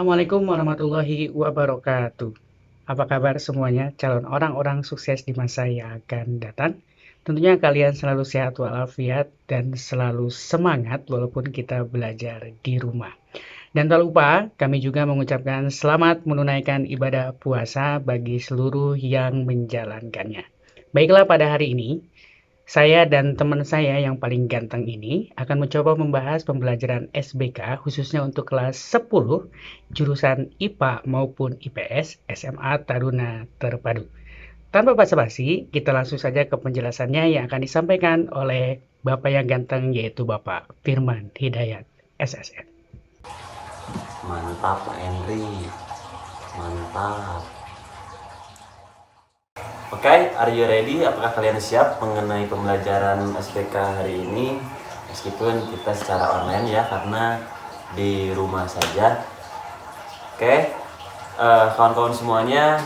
Assalamualaikum warahmatullahi wabarakatuh. Apa kabar semuanya, calon orang-orang sukses di masa yang akan datang? Tentunya kalian selalu sehat walafiat dan selalu semangat walaupun kita belajar di rumah. Dan tak lupa, kami juga mengucapkan selamat menunaikan ibadah puasa bagi seluruh yang menjalankannya. Baiklah, pada hari ini saya dan teman saya yang paling ganteng ini akan mencoba membahas pembelajaran SBK khususnya untuk kelas 10 jurusan IPA maupun IPS SMA Taruna Terpadu. Tanpa basa-basi, kita langsung saja ke penjelasannya yang akan disampaikan oleh Bapak yang ganteng yaitu Bapak Firman Hidayat SSN. Mantap Pak Henry, mantap. Oke, are you ready? Apakah kalian siap mengenai pembelajaran SPK hari ini? Meskipun kita secara online ya, karena di rumah saja. Oke, kawan-kawan semuanya,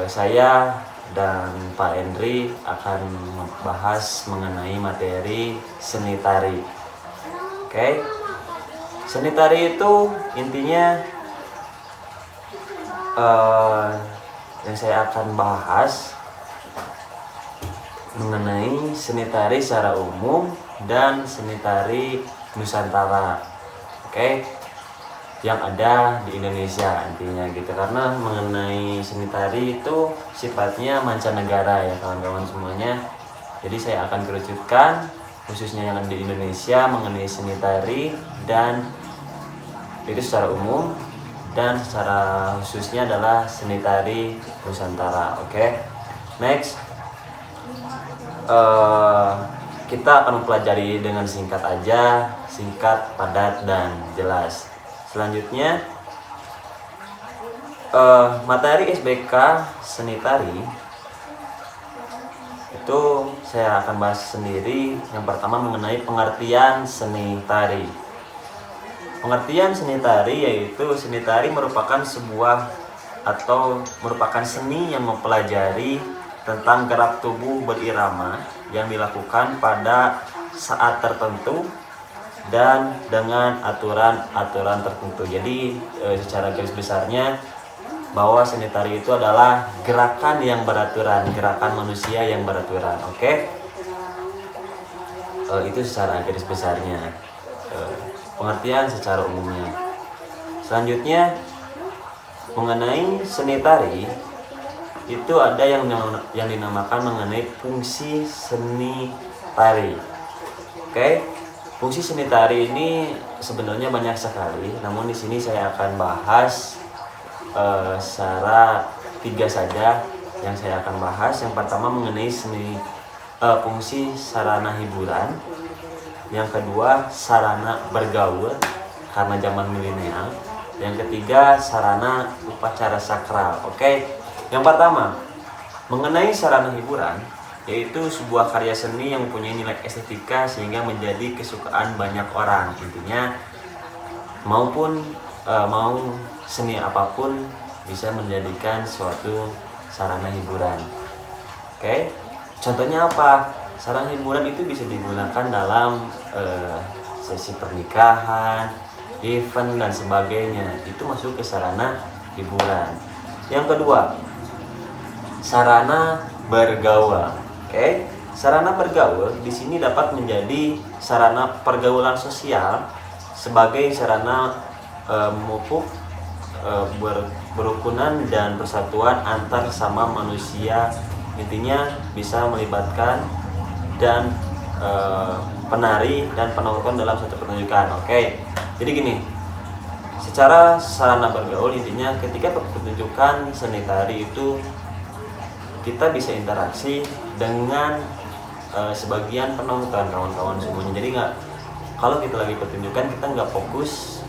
saya dan Pak Henry akan membahas mengenai materi seni tari. Oke, seni tari itu intinya yang saya akan bahas mengenai seni tari secara umum dan seni tari Nusantara, oke, yang ada di Indonesia intinya gitu. Karena mengenai seni tari itu sifatnya mancanegara ya kawan-kawan semuanya. Jadi saya akan kerucutkan khususnya yang ada di Indonesia mengenai seni tari dan itu secara umum, dan secara khususnya adalah seni tari Nusantara. Oke, next kita akan mempelajari dengan singkat aja, singkat, padat, dan jelas. Selanjutnya materi SBK seni tari itu saya akan bahas sendiri. Yang pertama mengenai pengertian seni tari. Pengertian seni tari yaitu seni tari merupakan sebuah atau merupakan seni yang mempelajari tentang gerak tubuh berirama yang dilakukan pada saat tertentu dan dengan aturan-aturan tertentu. Jadi secara garis besarnya bahwa seni tari itu adalah gerakan yang beraturan, gerakan manusia yang beraturan. Oke, itu secara garis besarnya. Pengertian secara umumnya. Selanjutnya mengenai seni tari itu ada yang dinamakan mengenai fungsi seni tari. Oke, fungsi seni tari ini sebenarnya banyak sekali, namun di sini saya akan bahas secara 3 saja yang saya akan bahas. Yang pertama mengenai fungsi sarana hiburan. Yang kedua sarana bergaul karena zaman milenial. Yang ketiga sarana upacara sakral. Oke, yang pertama mengenai sarana hiburan, yaitu sebuah karya seni yang mempunyai nilai estetika sehingga menjadi kesukaan banyak orang. Intinya mau seni apapun bisa menjadikan suatu sarana hiburan. Oke, contohnya apa? Sarana hiburan itu bisa digunakan dalam sesi pernikahan, event dan sebagainya. Itu masuk ke sarana hiburan. Yang kedua, sarana bergaul. Oke, sarana bergaul di sini dapat menjadi sarana pergaulan sosial sebagai sarana memupuk berukunan dan persatuan antar sesama manusia. Intinya bisa melibatkan dan penari dan penonton dalam suatu pertunjukan. Oke, jadi gini, secara sarana bergaul intinya ketika pertunjukan seni tari itu kita bisa interaksi dengan sebagian penonton, kawan-kawan semuanya. Jadi kalau kita lagi pertunjukan kita nggak fokus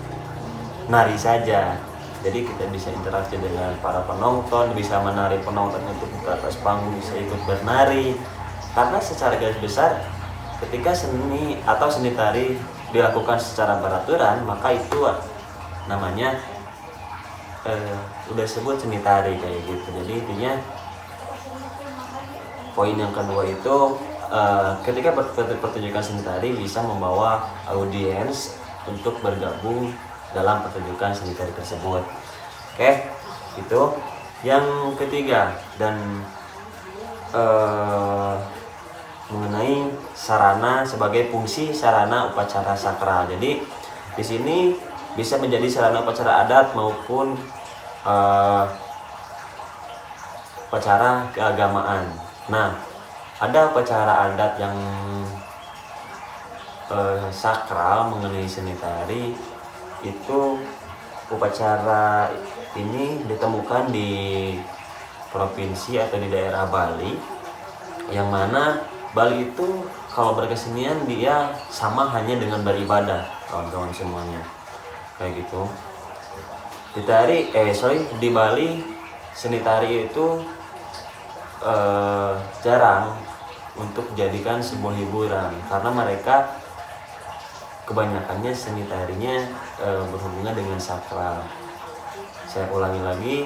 nari saja. Jadi kita bisa interaksi dengan para penonton, bisa menari penonton untuk ke atas panggung, bisa ikut bernari. Karena secara garis besar ketika seni atau seni tari dilakukan secara beraturan, maka itu namanya udah sebut seni tari kayak gitu. Jadi intinya poin yang kedua itu ketika pertunjukan seni tari bisa membawa audiens untuk bergabung dalam pertunjukan seni tari tersebut. Oke, itu yang ketiga. Dan mengenai sarana sebagai fungsi sarana upacara sakral. Jadi di sini bisa menjadi sarana upacara adat maupun upacara keagamaan. Nah, ada upacara adat yang sakral mengenai seni tari. Itu upacara ini ditemukan di provinsi atau di daerah Bali, yang mana Bali itu kalau berkesenian dia sama hanya dengan beribadah, kawan-kawan semuanya, kayak gitu. Di Bali seni tari itu jarang untuk dijadikan sebuah hiburan, karena mereka kebanyakannya seni tarinya berhubungan dengan sakral. Saya ulangi lagi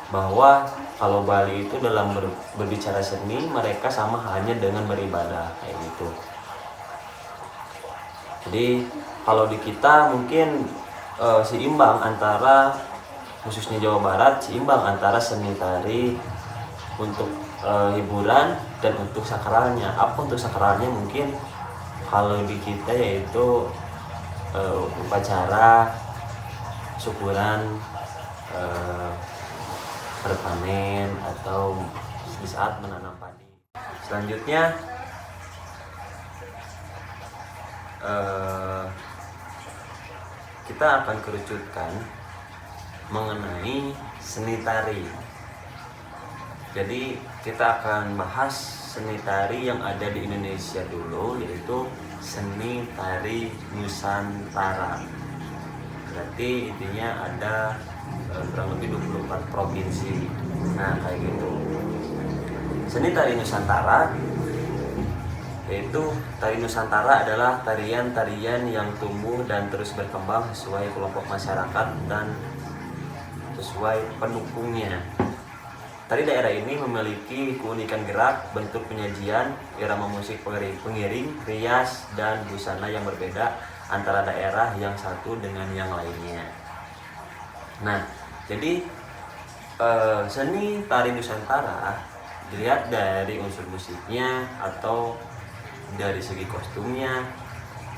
bahwa kalau Bali itu dalam berbicara seni, mereka sama hanya dengan beribadah, kayak gitu. Jadi kalau di kita mungkin seimbang antara, khususnya Jawa Barat, seimbang antara seni tari untuk hiburan dan untuk sakralnya. Apa untuk sakralnya? Mungkin kalau di kita yaitu upacara syukuran berpanen atau di saat menanam padi. Selanjutnya kita akan kerucutkan mengenai seni tari. Jadi kita akan bahas seni tari yang ada di Indonesia dulu, yaitu seni tari Nusantara. Berarti intinya ada kurang lebih 24 provinsi. Nah, kayak gitu. Seni tari Nusantara, yaitu tari Nusantara adalah tarian-tarian yang tumbuh dan terus berkembang sesuai kelompok masyarakat dan sesuai pendukungnya. Tari daerah ini memiliki keunikan gerak, bentuk penyajian, irama musik pengiring, rias, dan busana yang berbeda antara daerah yang satu dengan yang lainnya. Nah, jadi seni tari Nusantara dilihat dari unsur musiknya atau dari segi kostumnya.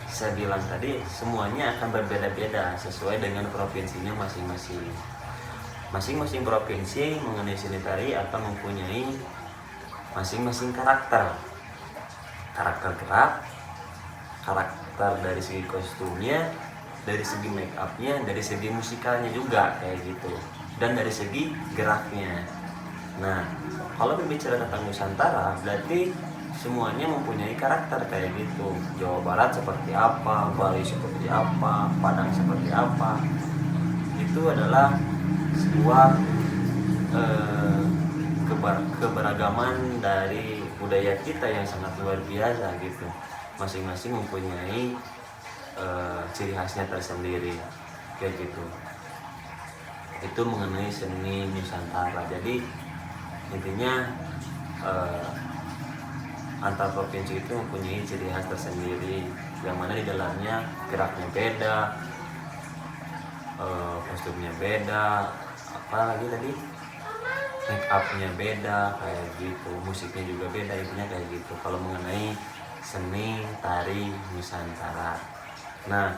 Saya bilang tadi semuanya akan berbeda-beda sesuai dengan provinsinya masing-masing. Masing-masing provinsi mengenai seni tari akan mempunyai masing-masing karakter gerak, karakter dari segi kostumnya, dari segi make upnya, dari segi musikalnya juga kayak gitu, dan dari segi geraknya. Nah, kalau berbicara tentang Nusantara, berarti semuanya mempunyai karakter kayak gitu. Jawa Barat seperti apa, Bali seperti apa, Padang seperti apa. Itu adalah sebuah keberagaman dari budaya kita yang sangat luar biasa gitu. Masing-masing mempunyai ciri khasnya tersendiri kayak gitu. Itu mengenai seni Nusantara. Jadi intinya antar provinsi itu mempunyai ciri khas tersendiri, yang mana di dalamnya geraknya beda, kostumnya beda, apa lagi tadi, make upnya beda kayak gitu, musiknya juga beda, intinya kayak gitu kalau mengenai seni tari Nusantara. Nah,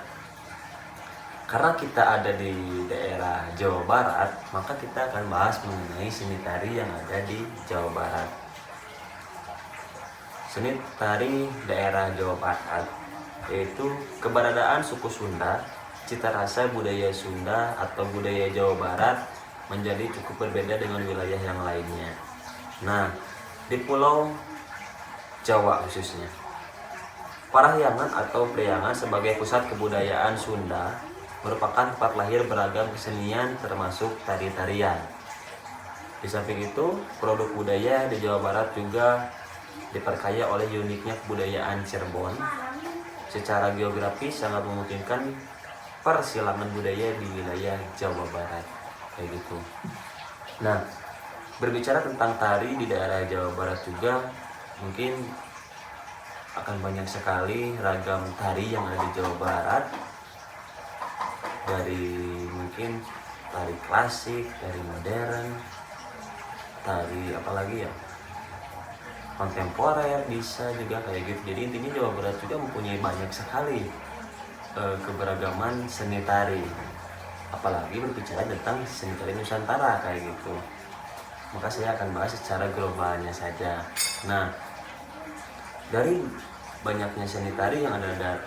karena kita ada di daerah Jawa Barat, maka kita akan bahas mengenai seni tari yang ada di Jawa Barat. Seni tari daerah Jawa Barat yaitu keberadaan suku Sunda, cita rasa budaya Sunda atau budaya Jawa Barat menjadi cukup berbeda dengan wilayah yang lainnya. Nah, di Pulau Jawa khususnya, Parahyangan atau Priangan sebagai pusat kebudayaan Sunda merupakan tempat lahir beragam kesenian termasuk tari-tarian. Di samping itu, produk budaya di Jawa Barat juga diperkaya oleh uniknya kebudayaan Cirebon. Secara geografis sangat memungkinkan persilangan budaya di wilayah Jawa Barat kayak gitu. Nah, berbicara tentang tari di daerah Jawa Barat juga mungkin akan banyak sekali ragam tari yang ada di Jawa Barat. dari mungkin tari klasik, tari modern, tari apalagi ya, kontemporer bisa juga kayak gitu. Jadi intinya Jawa Barat juga mempunyai banyak sekali keberagaman seni tari, apalagi berbicara tentang seni tari Nusantara kayak gitu. Maka saya akan bahas secara globalnya saja. Nah, dari banyaknya seni tari yang ada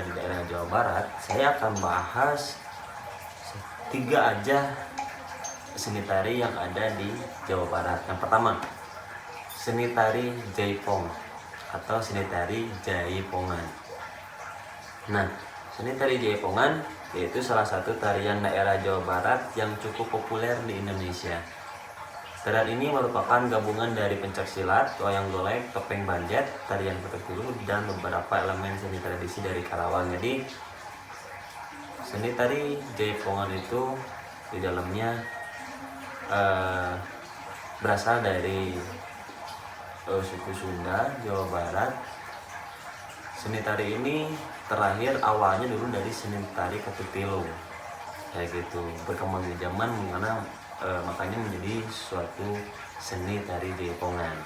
di daerah Jawa Barat, saya akan bahas 3 aja seni tari yang ada di Jawa Barat. Yang pertama, seni tari Jaipong atau seni tari Jaipongan. Nah, seni tari Jaipongan yaitu salah satu tarian daerah Jawa Barat yang cukup populer di Indonesia. Tarian ini merupakan gabungan dari pencaksilat, wayang golek, topeng banjet, tarian ketuk tilu, dan beberapa elemen seni tradisi dari Karawang. Jadi seni tari Jaipongan itu di dalamnya berasal dari suku Sunda, Jawa Barat. Seni tari ini terakhir awalnya dulu dari seni tari ketuk tilu kayak gitu, berkembang di zaman mana makanya menjadi suatu seni tari Jaipongan.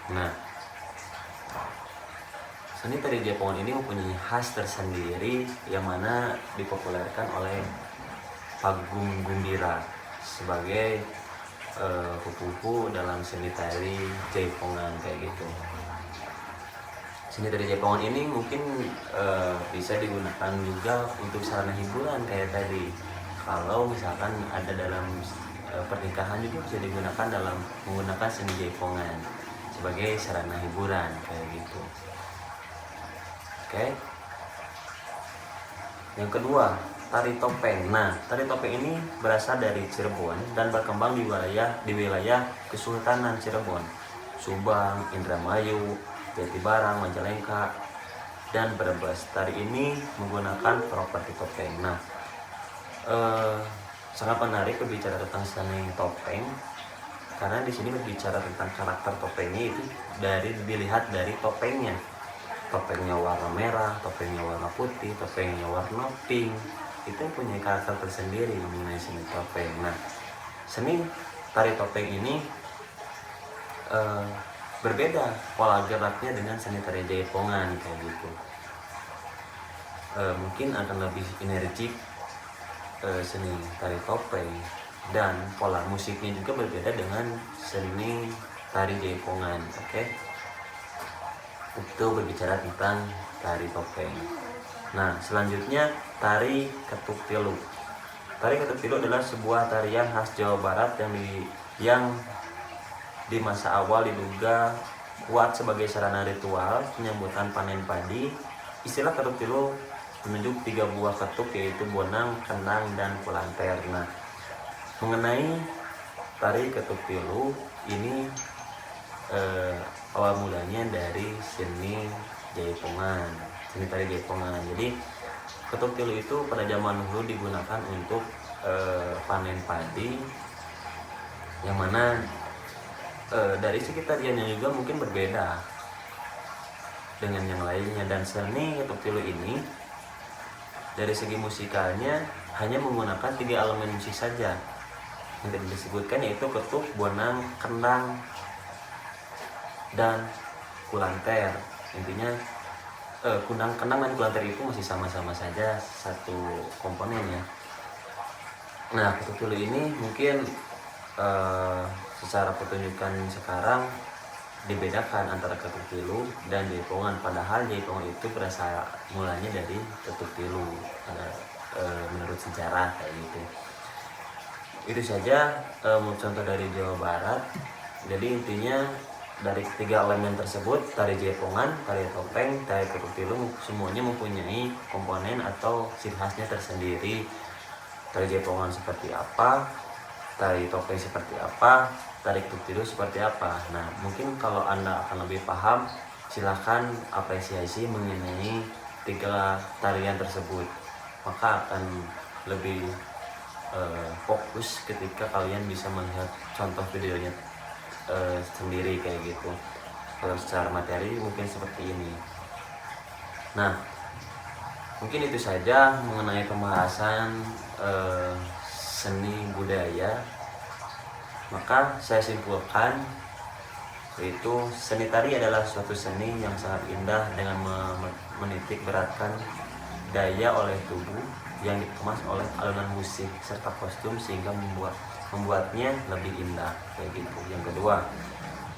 Nah, seni tari Jaipongan ini mempunyai khas tersendiri yang mana dipopulerkan oleh Pagum Gumbira sebagai kupu-kupu dalam seni tari Jaipongan kayak gitu. Seni tari Jaipongan ini mungkin bisa digunakan juga untuk sarana hiburan kayak tadi. Kalau misalkan ada dalam pernikahan juga bisa digunakan dalam menggunakan seni Jaipongan sebagai sarana hiburan kayak gitu. Oke. Yang kedua, tari topeng. Nah, tari topeng ini berasal dari Cirebon dan berkembang di wilayah Kesultanan Cirebon, Subang, Indramayu, Jatibarang, Majalengka, dan Brebes. Tari ini menggunakan properti topeng. Nah, sangat menarik berbicara tentang seni topeng karena di sini berbicara tentang karakter topengnya itu dilihat dari topengnya. Topengnya warna merah, topengnya warna putih, topengnya warna pink. Itu punya karakter tersendiri mengenai seni topeng. Nah, seni tari topeng ini berbeda pola geraknya dengan seni tari Jaipongan kayak gitu. Mungkin akan lebih energik seni tari topeng, dan pola musiknya juga berbeda dengan seni tari Jaipongan. Oke. Itu berbicara tentang tari topeng. Nah, selanjutnya tari ketuk tilu. Tari ketuk tilu adalah sebuah tarian khas Jawa Barat yang di masa awal diduga kuat sebagai sarana ritual penyambutan panen padi. Istilah ketuk tilu menunjuk 3 buah ketuk, yaitu bonang, kenang, dan kulanter. Nah, mengenai tari ketuk tilu ini awal mulanya dari seni Jaipongan, seni tari Jaipongan. Jadi ketuk tilu itu pada zaman dulu digunakan untuk panen padi, yang mana dari segi tariannya juga mungkin berbeda dengan yang lainnya. Dan seni ketuk tilu ini dari segi musikalnya hanya menggunakan 3 elemen musik saja yang tadi disebutkan, yaitu ketuk, bonang, kendang, dan kulanter. Intinya kendang dan kulanter itu masih sama-sama saja satu komponen ya. Nah, ketuk tilu ini mungkin secara pertunjukan sekarang dibedakan antara ketuk tilu dan Jaipongan, padahal Jaipongan itu berasal mulanya dari ketuk tilu menurut sejarah kayak gitu. Itu saja contoh dari Jawa Barat. Jadi intinya dari 3 elemen tersebut, tari Jaipongan, tari topeng, tari ketuk tilu, semuanya mempunyai komponen atau ciri khasnya tersendiri. Tari Jaipongan seperti apa, tari topeng seperti apa, tari ketuk tilu seperti apa. Nah, mungkin kalau Anda akan lebih paham, silahkan apresiasi mengenai 3 tarian tersebut, maka akan lebih fokus ketika kalian bisa melihat contoh videonya sendiri kayak gitu. Kalau secara materi mungkin seperti ini. Nah, Mungkin itu saja mengenai pembahasan seni budaya. Maka saya simpulkan yaitu seni tari adalah suatu seni yang sangat indah dengan menitik beratkan daya oleh tubuh yang dikemas oleh alunan musik serta kostum sehingga membuatnya lebih indah kayak gitu. Yang kedua,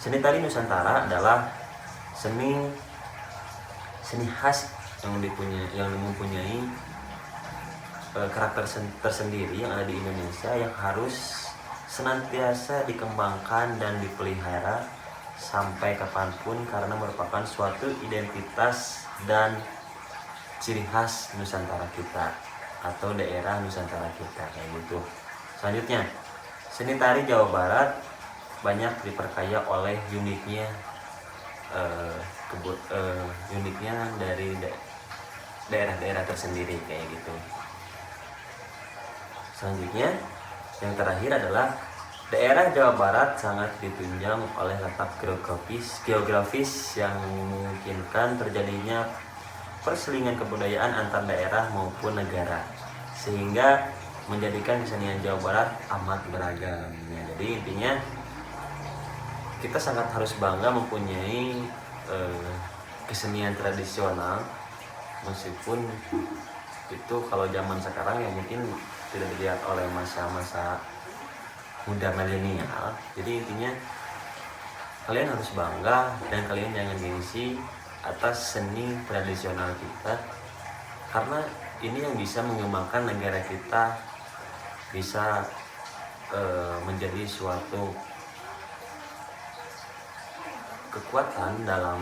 seni tari Nusantara adalah seni khas yang mempunyai karakter tersendiri yang ada di Indonesia yang harus senantiasa dikembangkan dan dipelihara sampai kapanpun karena merupakan suatu identitas dan ciri khas Nusantara kita atau daerah Nusantara kita kayak gitu. Selanjutnya, seni tari Jawa Barat banyak diperkaya oleh uniknya dari daerah-daerah tersendiri kayak gitu. Selanjutnya, yang terakhir adalah daerah Jawa Barat sangat ditunjang oleh letak geografis yang memungkinkan terjadinya perselingan kebudayaan antar daerah maupun negara, sehingga menjadikan kesenian Jawa Barat amat beragam. Jadi intinya kita sangat harus bangga mempunyai kesenian tradisional, meskipun itu kalau zaman sekarang ya mungkin tidak dilihat oleh masa-masa muda milenial. Jadi intinya kalian harus bangga dan kalian jangan gengsi atas seni tradisional kita, karena ini yang bisa mengembangkan negara kita bisa menjadi suatu kekuatan dalam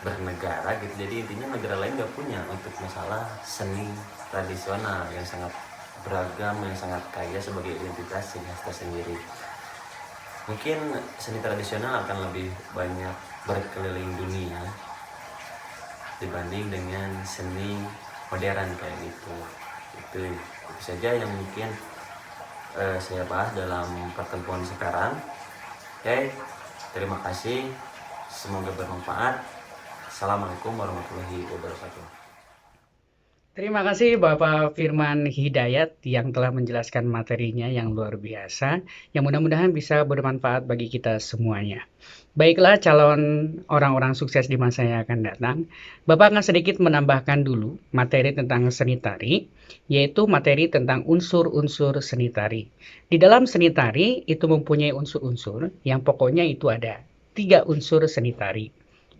bernegara gitu. Jadi intinya negara lain gak punya untuk masalah seni tradisional yang sangat beragam, yang sangat kaya sebagai identitas yang khas tersendiri. Mungkin seni tradisional akan lebih banyak berkeliling dunia dibanding dengan seni modern kayak gitu. Itu saja yang mungkin saya bahas dalam pertemuan sekarang. Oke, terima kasih, semoga bermanfaat. Assalamualaikum warahmatullahi wabarakatuh. Terima kasih Bapak Firman Hidayat yang telah menjelaskan materinya yang luar biasa, yang mudah-mudahan bisa bermanfaat bagi kita semuanya. Baiklah calon orang-orang sukses di masa yang akan datang, Bapak akan sedikit menambahkan dulu materi tentang seni tari, yaitu materi tentang unsur-unsur seni tari. Di dalam seni tari itu mempunyai unsur-unsur yang pokoknya itu ada 3 unsur seni tari.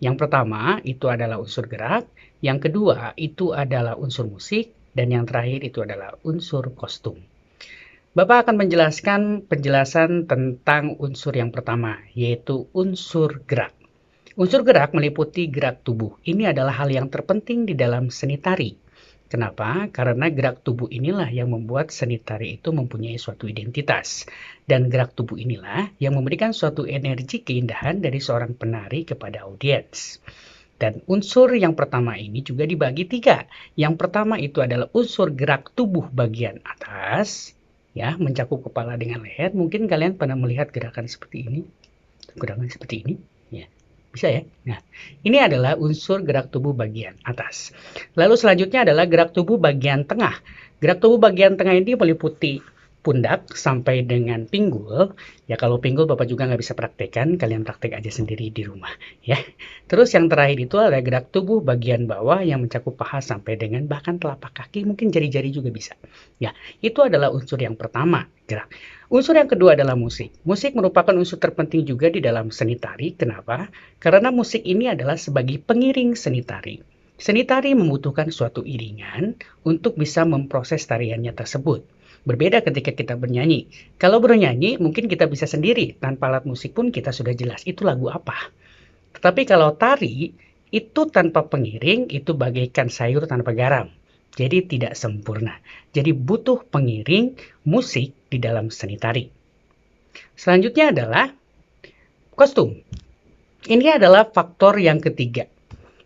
Yang pertama itu adalah unsur gerak, yang kedua itu adalah unsur musik, dan yang terakhir itu adalah unsur kostum. Bapak akan menjelaskan penjelasan tentang unsur yang pertama, yaitu unsur gerak. Unsur gerak meliputi gerak tubuh. Ini adalah hal yang terpenting di dalam seni tari. Kenapa? Karena gerak tubuh inilah yang membuat seni tari itu mempunyai suatu identitas. Dan gerak tubuh inilah yang memberikan suatu energi keindahan dari seorang penari kepada audiens. Dan unsur yang pertama ini juga dibagi 3. Yang pertama itu adalah unsur gerak tubuh bagian atas, ya, mencakup kepala dengan leher. Mungkin kalian pernah melihat gerakan seperti ini. Gerakan seperti ini, ya. Bisa ya? Nah, ini adalah unsur gerak tubuh bagian atas. Lalu selanjutnya adalah gerak tubuh bagian tengah. Gerak tubuh bagian tengah ini meliputi pundak sampai dengan pinggul. Ya kalau pinggul Bapak juga nggak bisa praktekkan, kalian praktek aja sendiri di rumah. Ya. Terus yang terakhir itu adalah gerak tubuh bagian bawah yang mencakup paha sampai dengan bahkan telapak kaki, mungkin jari-jari juga bisa. Ya, itu adalah unsur yang pertama, gerak. Unsur yang kedua adalah musik. Musik merupakan unsur terpenting juga di dalam seni tari. Kenapa? Karena musik ini adalah sebagai pengiring seni tari. Seni tari membutuhkan suatu iringan untuk bisa memproses tariannya tersebut. Berbeda ketika kita bernyanyi. Kalau bernyanyi mungkin kita bisa sendiri, tanpa alat musik pun kita sudah jelas itu lagu apa. Tetapi kalau tari, itu tanpa pengiring, itu bagaikan sayur tanpa garam. Jadi tidak sempurna. Jadi butuh pengiring musik di dalam seni tari. Selanjutnya adalah kostum. Ini adalah faktor yang ketiga.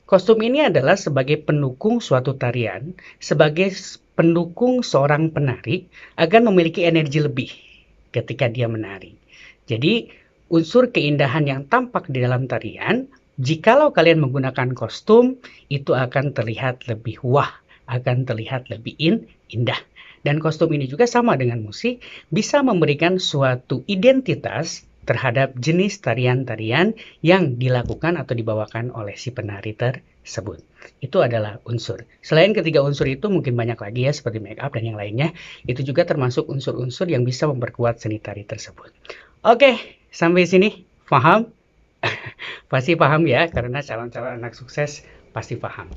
Kostum ini adalah sebagai pendukung suatu tarian, sebagai pendukung seorang penari agar memiliki energi lebih ketika dia menari. Jadi unsur keindahan yang tampak di dalam tarian Jikalau kalian menggunakan kostum, itu akan terlihat lebih wah, akan terlihat lebih indah. Dan kostum ini juga sama dengan musik, bisa memberikan suatu identitas terhadap jenis tarian-tarian yang dilakukan atau dibawakan oleh si penari tersebut. Itu adalah unsur. Selain ketiga unsur itu mungkin banyak lagi ya, seperti make up dan yang lainnya. Itu juga termasuk unsur-unsur yang bisa memperkuat seni tari tersebut. Oke, sampai sini paham? Pasti paham ya, karena calon-calon anak sukses pasti paham.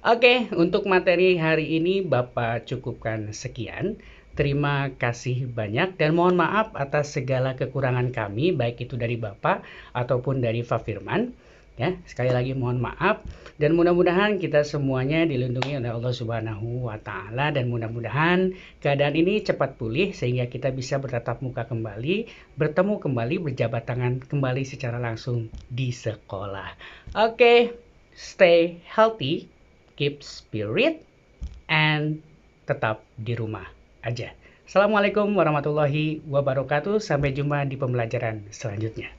Oke, untuk materi hari ini Bapak cukupkan sekian. Terima kasih banyak dan mohon maaf atas segala kekurangan kami, baik itu dari Bapak ataupun dari Pak Firman. Ya, sekali lagi mohon maaf dan mudah-mudahan kita semuanya dilindungi oleh Allah Subhanahu wa taala dan mudah-mudahan keadaan ini cepat pulih sehingga kita bisa bertatap muka kembali, bertemu kembali, berjabat tangan kembali secara langsung di sekolah. Oke, stay healthy, keep spirit, and tetap di rumah aja. Assalamualaikum warahmatullahi wabarakatuh. Sampai jumpa di pembelajaran selanjutnya.